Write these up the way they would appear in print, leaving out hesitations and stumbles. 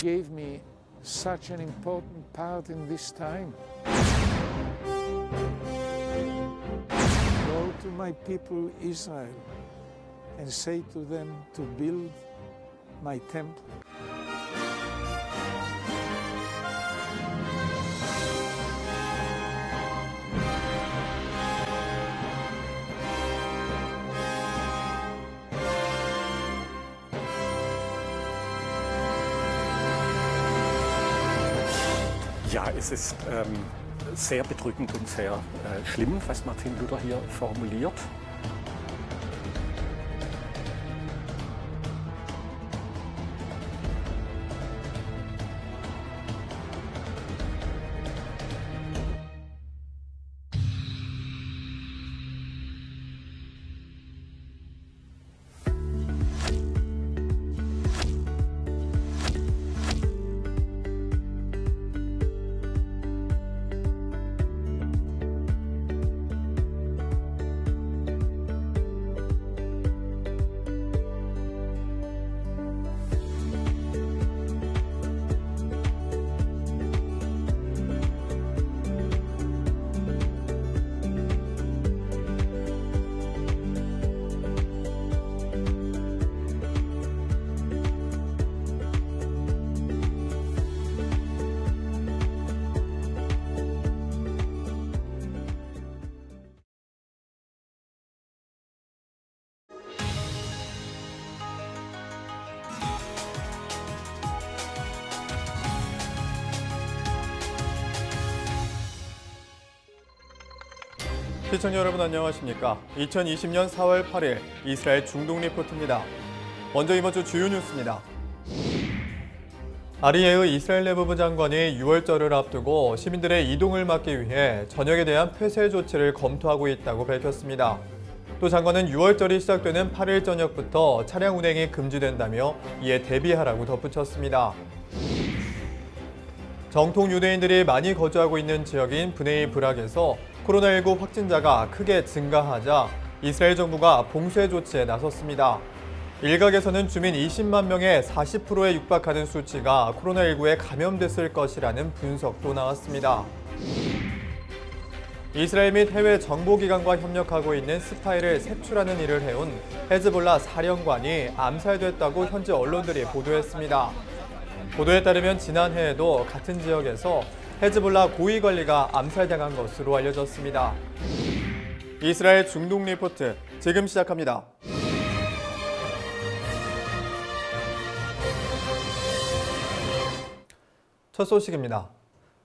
gave me such an important part in this time. Go to my people Israel and say to them to build my temple. Ja, es ist sehr bedrückend und sehr schlimm, was Martin Luther hier formuliert. 시청자 여러분 안녕하십니까? 2020년 4월 8일 이스라엘 중동 리포트입니다. 먼저 이번 주 주요 뉴스입니다. 아리예의 이스라엘 내무부 장관이 6월절을 앞두고 시민들의 이동을 막기 위해 전역에 대한 폐쇄 조치를 검토하고 있다고 밝혔습니다. 또 장관은 6월절이 시작되는 8일 저녁부터 차량 운행이 금지된다며 이에 대비하라고 덧붙였습니다. 정통 유대인들이 많이 거주하고 있는 지역인 브네이 브락에서 코로나19 확진자가 크게 증가하자 이스라엘 정부가 봉쇄 조치에 나섰습니다. 일각에서는 주민 20만 명의 40%에 육박하는 수치가 코로나19에 감염됐을 것이라는 분석도 나왔습니다. 이스라엘 및 해외 정보기관과 협력하고 있는 스파이를 색출하는 일을 해온 헤즈볼라 사령관이 암살됐다고 현지 언론들이 보도했습니다. 보도에 따르면 지난해에도 같은 지역에서 헤즈볼라 고위 관리가 암살당한 것으로 알려졌습니다. 이스라엘 중동 리포트 지금 시작합니다. 첫 소식입니다.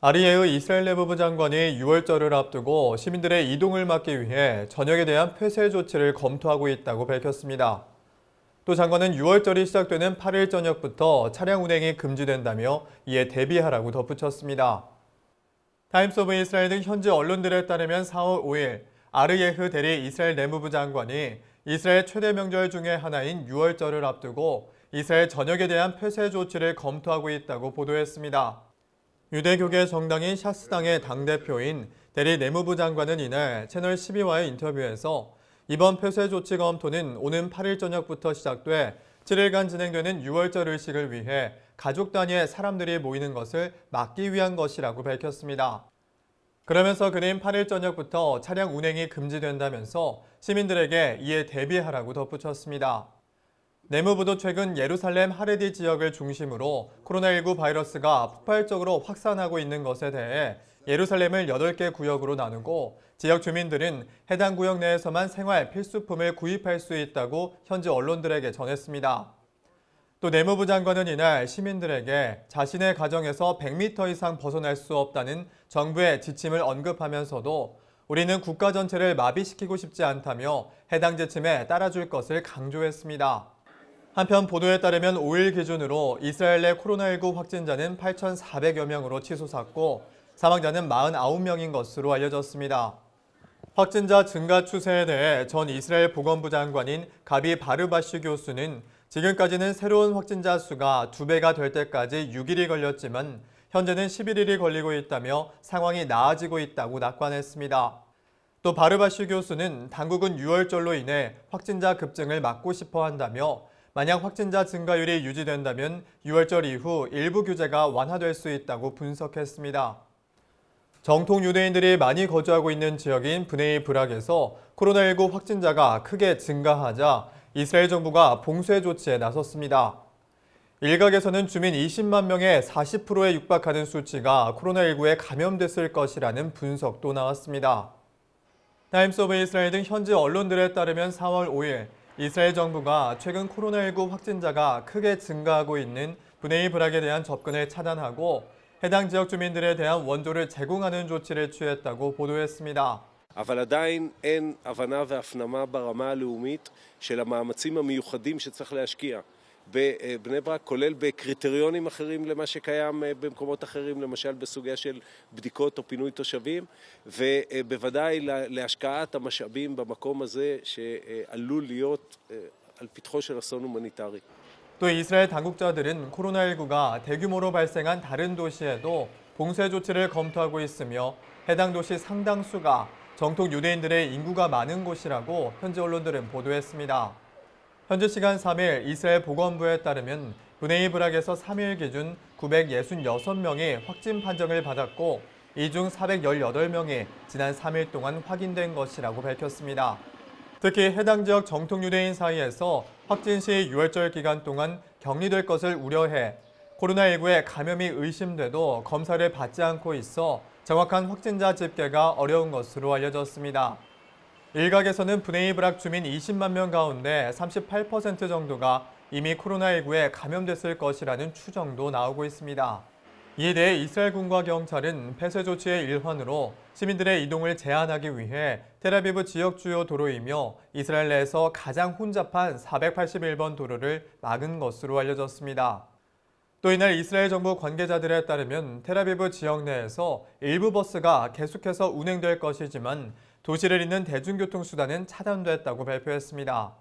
아리예의 이스라엘 내무부 장관이 6월절을 앞두고 시민들의 이동을 막기 위해 전역에 대한 폐쇄 조치를 검토하고 있다고 밝혔습니다. 또 장관은 6월절이 시작되는 8일 저녁부터 차량 운행이 금지된다며 이에 대비하라고 덧붙였습니다. 타임스 오브 이스라엘 등 현지 언론들에 따르면 4월 5일 아르예흐 대리 이스라엘 내무부 장관이 이스라엘 최대 명절 중의 하나인 6월절을 앞두고 이스라엘 전역에 대한 폐쇄 조치를 검토하고 있다고 보도했습니다. 유대교계 정당인 샤스당의 당대표인 대리 내무부 장관은 이날 채널 12와의 인터뷰에서 이번 폐쇄 조치 검토는 오는 8일 저녁부터 시작돼 7일간 진행되는 6월절 의식을 위해 가족 단위의 사람들이 모이는 것을 막기 위한 것이라고 밝혔습니다. 그러면서 그는 8일 저녁부터 차량 운행이 금지된다면서 시민들에게 이에 대비하라고 덧붙였습니다. 내무부도 최근 예루살렘 하레디 지역을 중심으로 코로나19 바이러스가 폭발적으로 확산하고 있는 것에 대해 예루살렘을 8개 구역으로 나누고 지역 주민들은 해당 구역 내에서만 생활 필수품을 구입할 수 있다고 현지 언론들에게 전했습니다. 또 내무부 장관은 이날 시민들에게 자신의 가정에서 100m 이상 벗어날 수 없다는 정부의 지침을 언급하면서도 우리는 국가 전체를 마비시키고 싶지 않다며 해당 지침에 따라줄 것을 강조했습니다. 한편 보도에 따르면 5일 기준으로 이스라엘 내 코로나19 확진자는 8,400여 명으로 치솟았고 사망자는 49명인 것으로 알려졌습니다. 확진자 증가 추세에 대해 전 이스라엘 보건부 장관인 가비 바르바시 교수는 지금까지는 새로운 확진자 수가 2배가 될 때까지 6일이 걸렸지만 현재는 11일이 걸리고 있다며 상황이 나아지고 있다고 낙관했습니다. 또 바르바시 교수는 당국은 6월절로 인해 확진자 급증을 막고 싶어 한다며 만약 확진자 증가율이 유지된다면 6월절 이후 일부 규제가 완화될 수 있다고 분석했습니다. 정통 유대인들이 많이 거주하고 있는 지역인 브네이 브락에서 코로나19 확진자가 크게 증가하자 이스라엘 정부가 봉쇄 조치에 나섰습니다. 일각에서는 주민 20만 명의 40%에 육박하는 수치가 코로나19에 감염됐을 것이라는 분석도 나왔습니다. 타임스 오브 이스라엘 등 현지 언론들에 따르면 4월 5일 이스라엘 정부가 최근 코로나19 확진자가 크게 증가하고 있는 브네이 브락에 대한 접근을 차단하고 해당 지역 주민들에 대한 원조를 제공하는 조치를 취했다고 보도했습니다. אבל עדיין אין הבנה והפנמה ברמה הלאומית של המאמצים המיוחדים שצריך להשקיע בבני ברק, כולל בקריטריונים אחרים למה שקיים במקומות אחרים, למשל בסוגיה של בדיקות או פינוי תושבים, ובוודאי להשקעת המשאבים במקום הזה שעלול להיות על פתחו של אסון הומניטרי. 또 이스라엘 당국자들은 코로나19가 대규모로 발생한 다른 도시에도 봉쇄 조치를 검토하고 있으며 해당 도시 상당수가 정통 유대인들의 인구가 많은 곳이라고 현지 언론들은 보도했습니다. 현지 시간 3일 이스라엘 보건부에 따르면 브네이 브락에서 3일 기준 966명이 확진 판정을 받았고 이 중 418명이 지난 3일 동안 확인된 것이라고 밝혔습니다. 특히 해당 지역 정통 유대인 사이에서 확진 시 6월절 기간 동안 격리될 것을 우려해 코로나19에 감염이 의심돼도 검사를 받지 않고 있어 정확한 확진자 집계가 어려운 것으로 알려졌습니다. 일각에서는 브네이 브락 주민 20만 명 가운데 38% 정도가 이미 코로나19에 감염됐을 것이라는 추정도 나오고 있습니다. 이에 대해 이스라엘군과 경찰은 폐쇄 조치의 일환으로 시민들의 이동을 제한하기 위해 텔아비브 지역 주요 도로이며 이스라엘 내에서 가장 혼잡한 481번 도로를 막은 것으로 알려졌습니다. 또 이날 이스라엘 정부 관계자들에 따르면 텔아비브 지역 내에서 일부 버스가 계속해서 운행될 것이지만 도시를 잇는 대중교통수단은 차단됐다고 발표했습니다.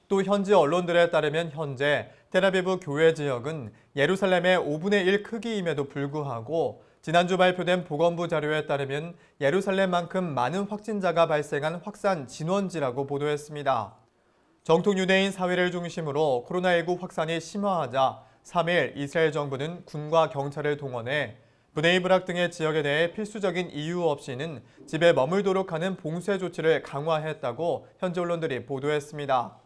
또 현지 언론들에 따르면 현재 텔아비브 교외 지역은 예루살렘의 5분의 1 크기임에도 불구하고 지난주 발표된 보건부 자료에 따르면 예루살렘만큼 많은 확진자가 발생한 확산 진원지라고 보도했습니다. 정통 유대인 사회를 중심으로 코로나19 확산이 심화하자 3일 이스라엘 정부는 군과 경찰을 동원해 브네이 브락 등의 지역에 대해 필수적인 이유 없이는 집에 머물도록 하는 봉쇄 조치를 강화했다고 현지 언론들이 보도했습니다.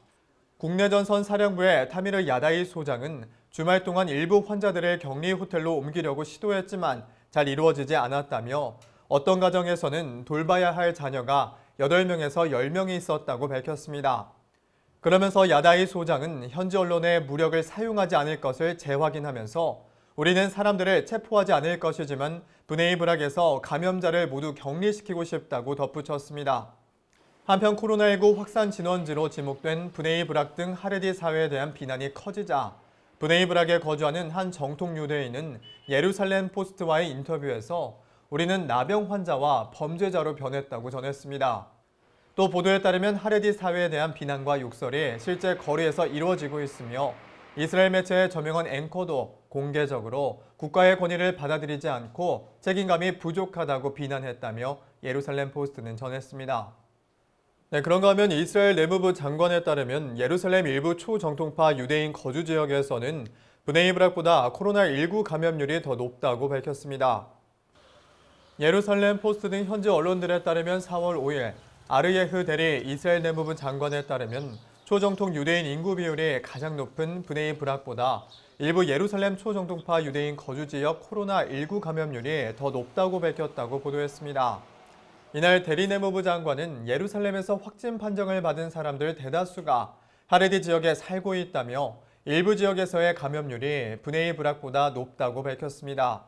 국내전선 사령부의 타미르 야다이 소장은 주말 동안 일부 환자들을 격리 호텔로 옮기려고 시도했지만 잘 이루어지지 않았다며 어떤 가정에서는 돌봐야 할 자녀가 8명에서 10명이 있었다고 밝혔습니다. 그러면서 야다이 소장은 현지 언론의 무력을 사용하지 않을 것을 재확인하면서 우리는 사람들을 체포하지 않을 것이지만 브네이 브락에서 감염자를 모두 격리시키고 싶다고 덧붙였습니다. 한편 코로나19 확산 진원지로 지목된 브네이 브락 등 하레디 사회에 대한 비난이 커지자 브네이 브락에 거주하는 한 정통 유대인은 예루살렘 포스트와의 인터뷰에서 우리는 나병 환자와 범죄자로 변했다고 전했습니다. 또 보도에 따르면 하레디 사회에 대한 비난과 욕설이 실제 거리에서 이루어지고 있으며 이스라엘 매체의 저명한 앵커도 공개적으로 국가의 권위를 받아들이지 않고 책임감이 부족하다고 비난했다며 예루살렘 포스트는 전했습니다. 그런가 하면 이스라엘 내무부 장관에 따르면 예루살렘 일부 초정통파 유대인 거주 지역에서는 브네이 브락보다 코로나19 감염률이 더 높다고 밝혔습니다. 예루살렘 포스트 등 현지 언론들에 따르면 4월 5일 아르예흐 대리 이스라엘 내무부 장관에 따르면 초정통 유대인 인구 비율이 가장 높은 브네이 브락보다 일부 예루살렘 초정통파 유대인 거주 지역 코로나19 감염률이 더 높다고 밝혔다고 보도했습니다. 이날 대리 내무부 장관은 예루살렘에서 확진 판정을 받은 사람들 대다수가 하레디 지역에 살고 있다며 일부 지역에서의 감염률이 브네이 브락보다 높다고 밝혔습니다.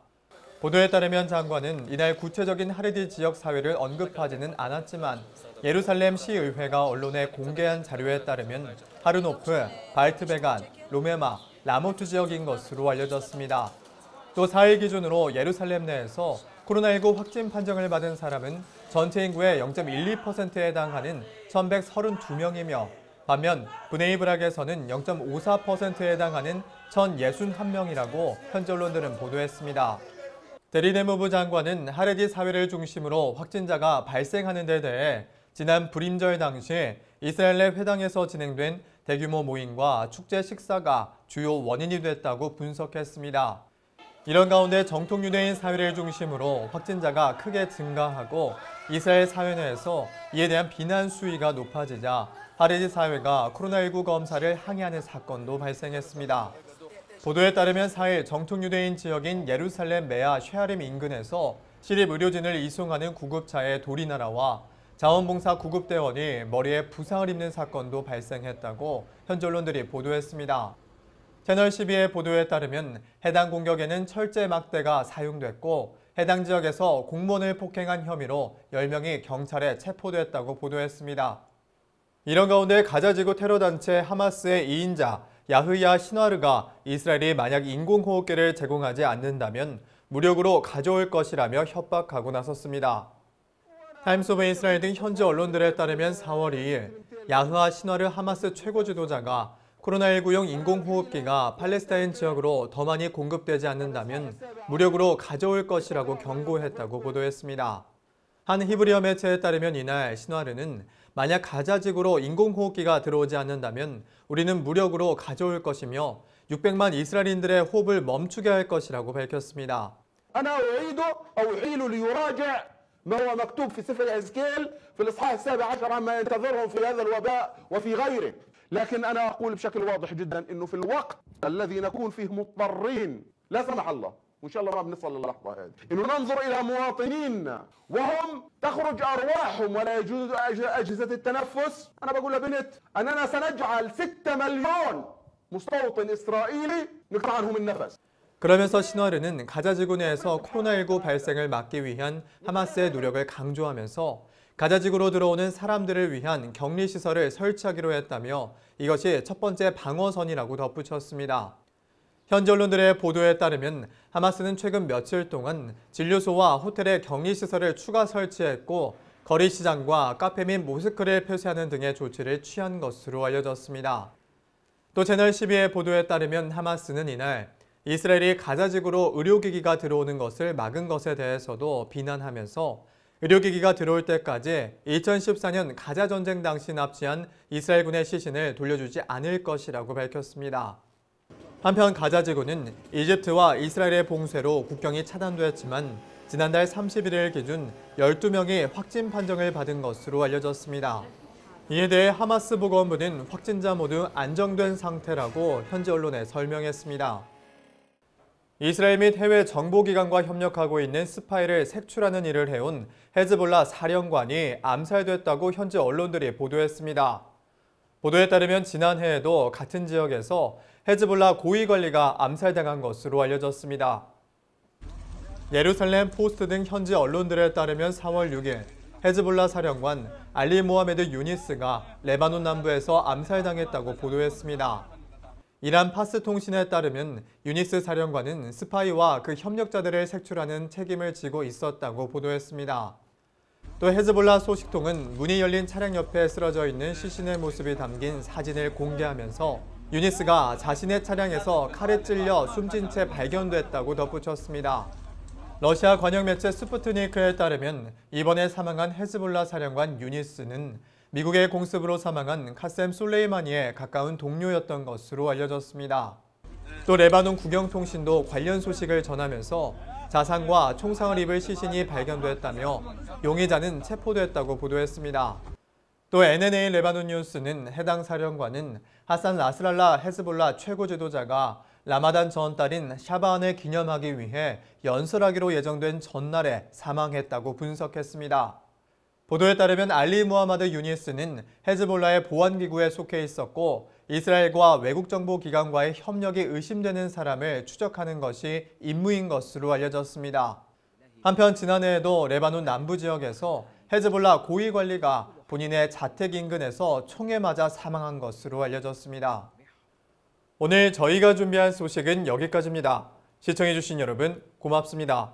보도에 따르면 장관은 이날 구체적인 하레디 지역 사회를 언급하지는 않았지만 예루살렘 시의회가 언론에 공개한 자료에 따르면 하르노프, 발트베간, 로메마, 라모트 지역인 것으로 알려졌습니다. 또 4일 기준으로 예루살렘 내에서 코로나19 확진 판정을 받은 사람은 전체 인구의 0.12%에 해당하는 1,132명이며 반면 브네이 브락에서는 0.54%에 해당하는 1,061명이라고 현지 언론들은 보도했습니다. 대리 내무부 장관은 하레디 사회를 중심으로 확진자가 발생하는 데 대해 지난 불임절 당시 이스라엘 내 회당에서 진행된 대규모 모임과 축제 식사가 주요 원인이 됐다고 분석했습니다. 이런 가운데 정통유대인 사회를 중심으로 확진자가 크게 증가하고 이스라엘 사회 내에서 이에 대한 비난 수위가 높아지자 하레디 사회가 코로나19 검사를 항의하는 사건도 발생했습니다. 보도에 따르면 4일 정통유대인 지역인 예루살렘 메아 쉐아림 인근에서 시립 의료진을 이송하는 구급차에 돌이 날아와 자원봉사 구급대원이 머리에 부상을 입는 사건도 발생했다고 현지 언론들이 보도했습니다. 채널 12의 보도에 따르면 해당 공격에는 철제 막대가 사용됐고 해당 지역에서 공무원을 폭행한 혐의로 10명이 경찰에 체포됐다고 보도했습니다. 이런 가운데 가자지구 테러단체 하마스의 2인자 야흐야 시나르가 이스라엘이 만약 인공호흡기를 제공하지 않는다면 무력으로 가져올 것이라며 협박하고 나섰습니다. 타임스 오브 이스라엘 등 현지 언론들에 따르면 4월 2일 야흐야 시나르 하마스 최고 지도자가 코로나19용 인공호흡기가 팔레스타인 지역으로 더 많이 공급되지 않는다면 무력으로 가져올 것이라고 경고했다고 보도했습니다. 한 히브리어 매체에 따르면 이날 시나르는 만약 가자지구로 인공호흡기가 들어오지 않는다면 우리는 무력으로 가져올 것이며 600만 이스라엘인들의 호흡을 멈추게 할 것이라고 밝혔습니다. ما هو مكتوب في سفر إزكيل في الإصحاح 17 عما ينتظرهم في هذا الوباء وفي غيره لكن أنا أقول بشكل واضح جدا إنه في الوقت الذي نكون فيه مضطرين لا سمح الله وإن شاء الله ما بنصل للحظة هذه إنه ننظر إلى مواطنينا وهم تخرج أرواحهم ولا يجوز أجهزة التنفس أنا بقول لبنت أننا سنجعل 6 مليون مستوطن إسرائيلي نقطع عنهم النفس 그러면서 시나르는 가자지구 내에서 코로나19 발생을 막기 위한 하마스의 노력을 강조하면서 가자지구로 들어오는 사람들을 위한 격리시설을 설치하기로 했다며 이것이 첫 번째 방어선이라고 덧붙였습니다. 현지 언론들의 보도에 따르면 하마스는 최근 며칠 동안 진료소와 호텔에 격리시설을 추가 설치했고 거리시장과 카페 및 모스크를 폐쇄하는 등의 조치를 취한 것으로 알려졌습니다. 또 채널 12의 보도에 따르면 하마스는 이날 이스라엘이 가자지구로 의료기기가 들어오는 것을 막은 것에 대해서도 비난하면서 의료기기가 들어올 때까지 2014년 가자전쟁 당시 납치한 이스라엘군의 시신을 돌려주지 않을 것이라고 밝혔습니다. 한편 가자지구는 이집트와 이스라엘의 봉쇄로 국경이 차단됐지만 지난달 31일 기준 12명이 확진 판정을 받은 것으로 알려졌습니다. 이에 대해 하마스 보건부는 확진자 모두 안정된 상태라고 현지 언론에 설명했습니다. 이스라엘 및 해외 정보기관과 협력하고 있는 스파이를 색출하는 일을 해온 헤즈볼라 사령관이 암살됐다고 현지 언론들이 보도했습니다. 보도에 따르면 지난해에도 같은 지역에서 헤즈볼라 고위 관리가 암살당한 것으로 알려졌습니다. 예루살렘 포스트 등 현지 언론들에 따르면 4월 6일 헤즈볼라 사령관 알리 모하메드 유니스가 레바논 남부에서 암살당했다고 보도했습니다. 이란 파스 통신에 따르면 유니스 사령관은 스파이와 그 협력자들을 색출하는 책임을 지고 있었다고 보도했습니다. 또 헤즈볼라 소식통은 문이 열린 차량 옆에 쓰러져 있는 시신의 모습이 담긴 사진을 공개하면서 유니스가 자신의 차량에서 칼에 찔려 숨진 채 발견됐다고 덧붙였습니다. 러시아 관영 매체 스푸트니크에 따르면 이번에 사망한 헤즈볼라 사령관 유니스는 미국의 공습으로 사망한 카셈 솔레이마니의 가까운 동료였던 것으로 알려졌습니다. 또 레바논 국영통신도 관련 소식을 전하면서 자상과 총상을 입을 시신이 발견됐다며 용의자는 체포됐다고 보도했습니다. 또 NNA 레바논 뉴스는 해당 사령관은 하산 나스랄라 헤즈볼라 최고 지도자가 라마단 전달인 샤바안을 기념하기 위해 연설하기로 예정된 전날에 사망했다고 분석했습니다. 보도에 따르면 알리 무하마드 유니스는 헤즈볼라의 보안기구에 속해 있었고 이스라엘과 외국정보기관과의 협력이 의심되는 사람을 추적하는 것이 임무인 것으로 알려졌습니다. 한편 지난해에도 레바논 남부 지역에서 헤즈볼라 고위 관리가 본인의 자택 인근에서 총에 맞아 사망한 것으로 알려졌습니다. 오늘 저희가 준비한 소식은 여기까지입니다. 시청해주신 여러분 고맙습니다.